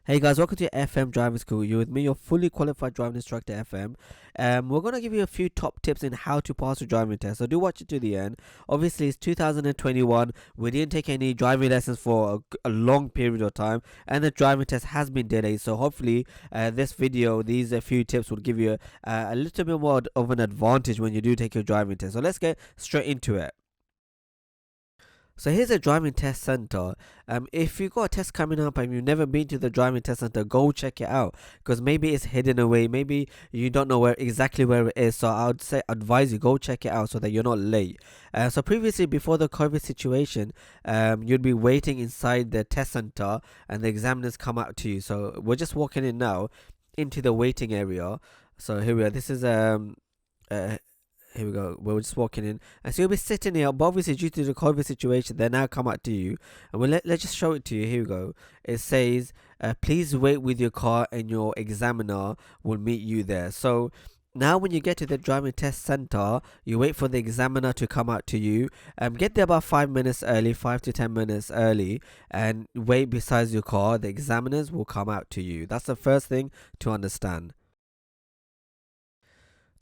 Hey guys, welcome to FM Driving School. You're with me, your fully qualified driving instructor, FM. We're gonna give you a few top tips in how to pass a driving test. So do watch it to the end. Obviously, it's 2021. We didn't take any driving lessons for a long period of time, and the driving test has been delayed. So hopefully, this video, these few tips will give you a little bit more of an advantage when you do take your driving test. So let's get straight into it. So here's a driving test center. If you've got a test coming up and you've never been to the driving test center, go check it out, because maybe it's hidden away. Maybe you don't know exactly where it is. So I would say advise you go check it out so that you're not late. So previously, before the COVID situation, you'd be waiting inside the test center and the examiners come out to you. So we're just walking in now into the waiting area. So here we are. This is uh, here we go. We're just walking in, and so you'll be sitting here. But obviously, due to the COVID situation, they now come out to you, and let's just show it to you. Here we go. It says, "Please wait with your car, and your examiner will meet you there." So now, when you get to the driving test center, you wait for the examiner to come out to you. Get there about 5 minutes early, 5 to 10 minutes early, and wait beside your car. The examiners will come out to you. That's the first thing to understand.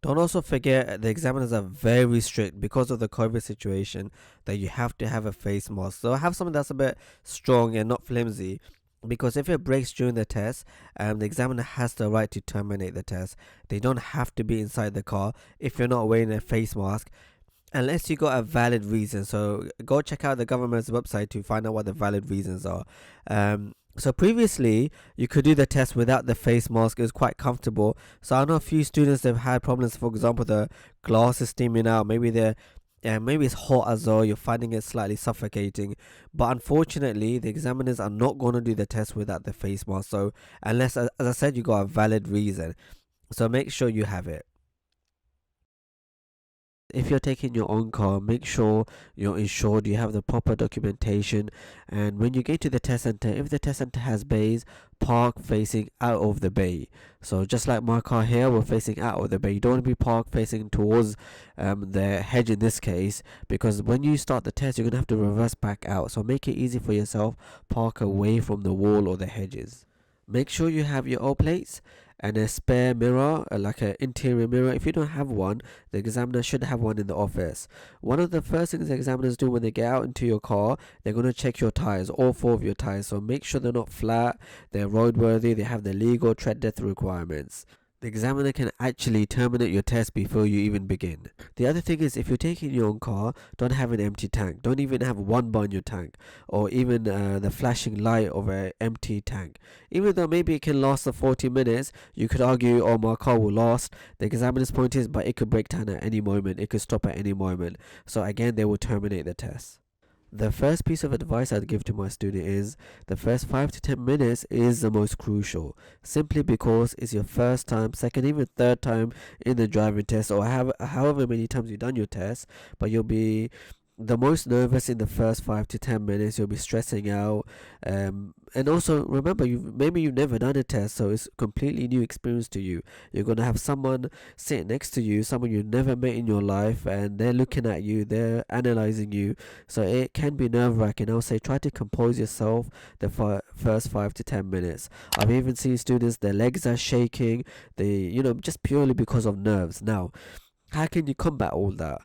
Don't also forget the examiners are very strict because of the COVID situation, that you have to have a face mask. So have something that's a bit strong and not flimsy, because if it breaks during the test, the examiner has the right to terminate the test. They don't have to be inside the car if you're not wearing a face mask, unless you got a valid reason. So go check out the government's website to find out what the valid reasons are. So previously, you could do the test without the face mask. It was quite comfortable. So I know a few students have had problems. For example, the glass is steaming out. Maybe it's hot as well. You're finding it slightly suffocating. But unfortunately, the examiners are not going to do the test without the face mask. So unless, as I said, you got a valid reason. So make sure you have it. If you're taking your own car, make sure you're insured, you have the proper documentation. And when you get to the test center, if the test center has bays, park facing out of the bay. So just like my car here, we're facing out of the bay. You don't want to be parked facing towards the hedge in this case, because when you start the test, you're going to have to reverse back out. So make it easy for yourself, park away from the wall or the hedges. Make sure you have your O plates and a spare mirror, like an interior mirror. If you don't have one, the examiner should have one in the office. One of the first things the examiners do when they get out into your car, they're going to check your tires, all four of your tires. So make sure they're not flat, they're roadworthy, they have the legal tread depth requirements. The examiner can actually terminate your test before you even begin. The other thing is, if you're taking your own car, don't have an empty tank. Don't even have one bar in your tank, or even the flashing light of an empty tank. Even though maybe it can last the 40 minutes, you could argue, oh, my car will last. The examiner's point is, but it could break down at any moment. It could stop at any moment. So again, they will terminate the test. The first piece of advice I'd give to my student is the first 5 to 10 minutes is the most crucial, simply because it's your first time, second, even third time in the driving test, or however many times you've done your test, but you'll be the most nervous in the first 5 to 10 minutes. You'll be stressing out, and also remember, maybe you've never done a test, so it's completely new experience to you. You're gonna have someone sitting next to you, someone you've never met in your life, and they're looking at you, they're analyzing you, so it can be nerve-wracking. I'll say try to compose yourself the first 5 to 10 minutes. I've even seen students, their legs are shaking, just purely because of nerves. Now, how can you combat all that?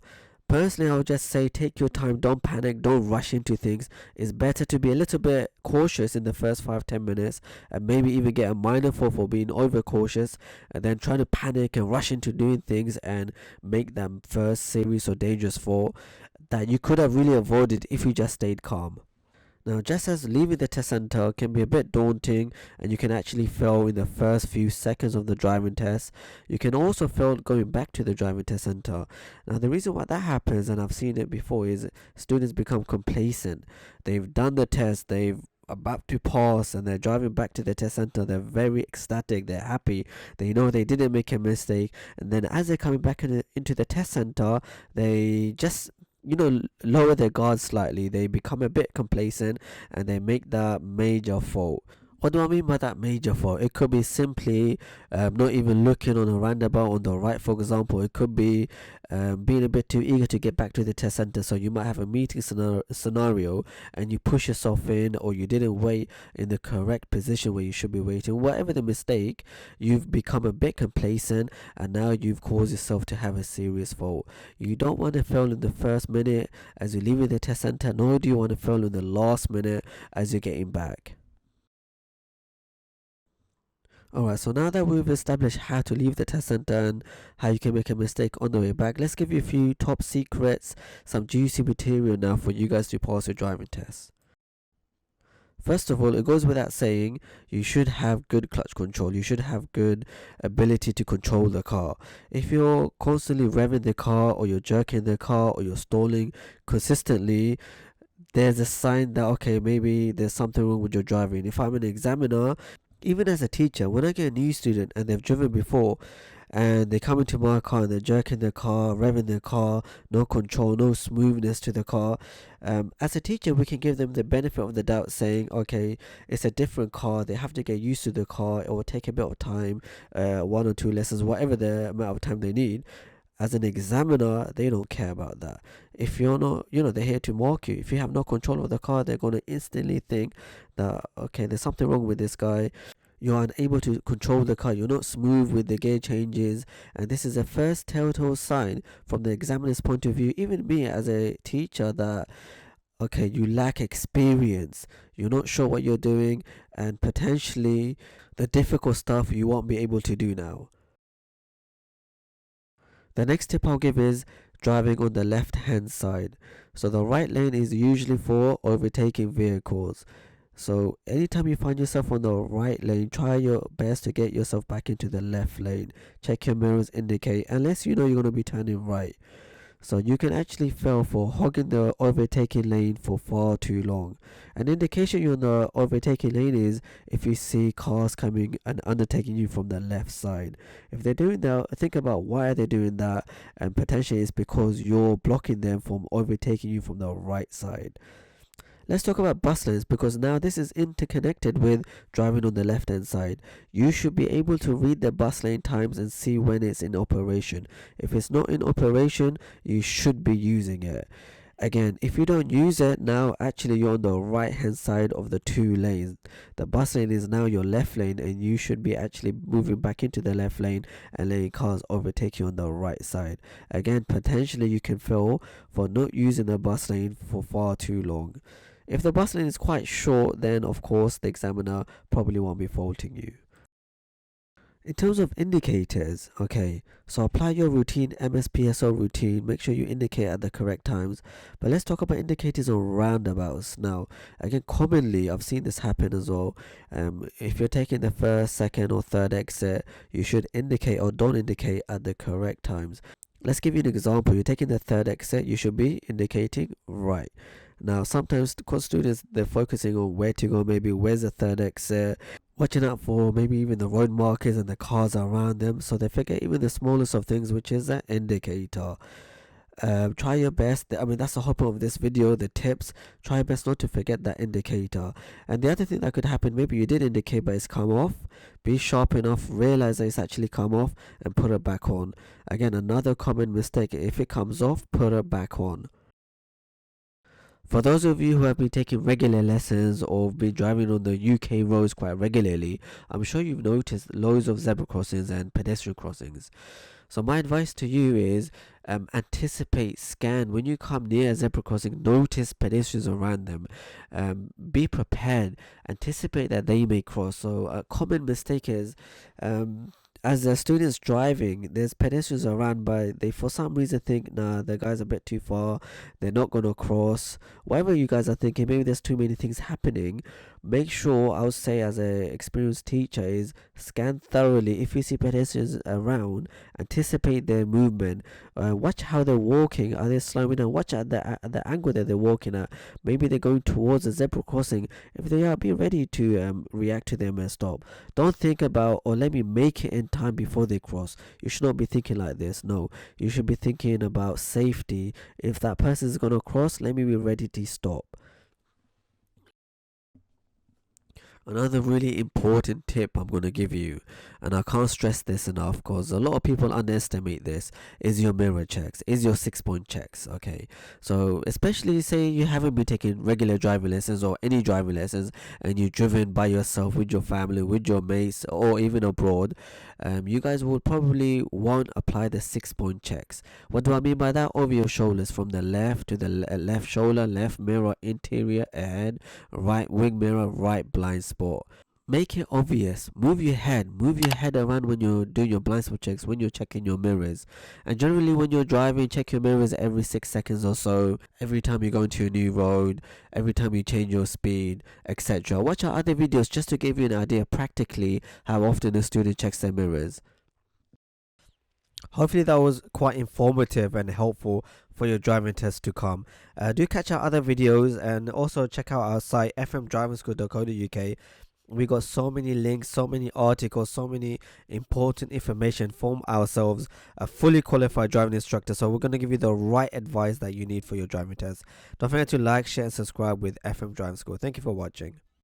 Personally, I would just say take your time, don't panic, don't rush into things. It's better to be a little bit cautious in the first 5 to 10 minutes, and maybe even get a minor for being overcautious, and then trying to panic and rush into doing things and make them first serious or dangerous fall that you could have really avoided if you just stayed calm. Now, just as leaving the test center can be a bit daunting and you can actually fail in the first few seconds of the driving test, you can also fail going back to the driving test center. Now, the reason why that happens, and I've seen it before, is students become complacent. They've done the test, they've about to pass, and they're driving back to the test center. They're very ecstatic, they're happy, they know they didn't make a mistake, and then as they're coming back into the test center, they just lower their guard slightly. They become a bit complacent and they make that major fault. What do I mean by that major fault? It could be simply not even looking on a roundabout on the right, for example. It could be being a bit too eager to get back to the test center. So you might have a meeting scenario and you push yourself in, or you didn't wait in the correct position where you should be waiting. Whatever the mistake, you've become a bit complacent and now you've caused yourself to have a serious fault. You don't want to fail in the first minute as you're leaving the test center, nor do you want to fail in the last minute as you're getting back. Alright, so now that we've established how to leave the test center and how you can make a mistake on the way back, let's give you a few top secrets, some juicy material now for you guys to pass your driving test. First of all, it goes without saying, you should have good clutch control. You should have good ability to control the car. If you're constantly revving the car, or you're jerking the car, or you're stalling consistently, there's a sign that, okay, maybe there's something wrong with your driving. If I'm an examiner, even as a teacher, when I get a new student and they've driven before and they come into my car and they're jerking their car, revving their car, no control, no smoothness to the car, as a teacher, we can give them the benefit of the doubt, saying, okay, it's a different car, they have to get used to the car, it will take a bit of time, 1 or 2 lessons, whatever the amount of time they need. As an examiner, they don't care about that. If you're not, they're here to mark you. If you have no control of the car, they're going to instantly think that, okay, there's something wrong with this guy. You're unable to control the car. You're not smooth with the gear changes. And this is a first telltale sign from the examiner's point of view, even me as a teacher, that, okay, you lack experience. You're not sure what you're doing. And potentially the difficult stuff you won't be able to do now. The next tip I'll give is driving on the left hand side. So the right lane is usually for overtaking vehicles. So anytime you find yourself on the right lane, try your best to get yourself back into the left lane. Check your mirrors, indicate, unless you know you're going to be turning right. So you can actually fail for hogging the overtaking lane for far too long. An indication you're in the overtaking lane is if you see cars coming and undertaking you from the left side. If they're doing that, think about why they're doing that, and potentially it's because you're blocking them from overtaking you from the right side. Let's talk about bus lanes, because now this is interconnected with driving on the left hand side. You should be able to read the bus lane times and see when it's in operation. If it's not in operation, you should be using it. Again, if you don't use it, now actually you're on the right hand side of the 2 lanes. The bus lane is now your left lane, and you should be actually moving back into the left lane and letting cars overtake you on the right side. Again, potentially you can fail for not using the bus lane for far too long. If the bus lane is quite short, then of course the examiner probably won't be faulting you. In terms of indicators, okay, so apply your routine MSPSO routine, make sure you indicate at the correct times. But let's talk about indicators on roundabouts. Now, again, commonly I've seen this happen as well. If you're taking the first, second or third exit, you should indicate or don't indicate at the correct times. Let's give you an example. You're taking the third exit, you should be indicating right. Now, sometimes because students, they're focusing on where to go, maybe where's the third exit, watching out for maybe even the road markers and the cars around them, so they forget even the smallest of things, which is an indicator. Try your best. I mean, that's the whole point of this video, the tips. Try your best not to forget that indicator. And the other thing that could happen, maybe you did indicate but it's come off. Be sharp enough, realize that it's actually come off, and put it back on. Again, another common mistake, if it comes off, put it back on. For those of you who have been taking regular lessons or been driving on the UK roads quite regularly, I'm sure you've noticed loads of zebra crossings and pedestrian crossings. So my advice to you is anticipate, scan. When you come near a zebra crossing, notice pedestrians around them. Be prepared, anticipate that they may cross. So a common mistake is as the students driving, there's pedestrians around, but they for some reason think, nah, the guy's a bit too far, they're not gonna cross. Whatever you guys are thinking, maybe there's too many things happening. Make sure, I would say as an experienced teacher, is scan thoroughly. If you see pedestrians around, anticipate their movement. Watch how they're walking. Are they slowing down? Watch at the angle that they're walking at. Maybe they're going towards a zebra crossing. If they are, be ready to react to them and stop. Don't think about, or let me make it in time before they cross. You should not be thinking like this. No, you should be thinking about safety. If that person is going to cross, let me be ready to stop. Another really important tip I'm going to give you, and I can't stress this enough because a lot of people underestimate this, is your mirror checks, is your 6 point checks. Okay, so especially say you haven't been taking regular driving lessons or any driving lessons, and you've driven by yourself with your family, with your mates, or even abroad. You guys will probably won't apply the 6 point checks. What do I mean by that? Over your shoulders, from the left to the left shoulder, left mirror, interior ahead, right wing mirror, right blind spot. Make it obvious. Move your head around when you're doing your blind spot checks, when you're checking your mirrors. And generally, when you're driving, check your mirrors every 6 seconds or so. Every time you go into a new road, every time you change your speed, etc. Watch our other videos just to give you an idea practically how often a student checks their mirrors. Hopefully that was quite informative and helpful for your driving test to come. Do catch our other videos and also check out our site fmdrivingschool.co.uk. We got so many links, so many articles, so many important information from ourselves, a fully qualified driving instructor. So we're going to give you the right advice that you need for your driving test. Don't forget to like, share and subscribe with FM Driving School. Thank you for watching.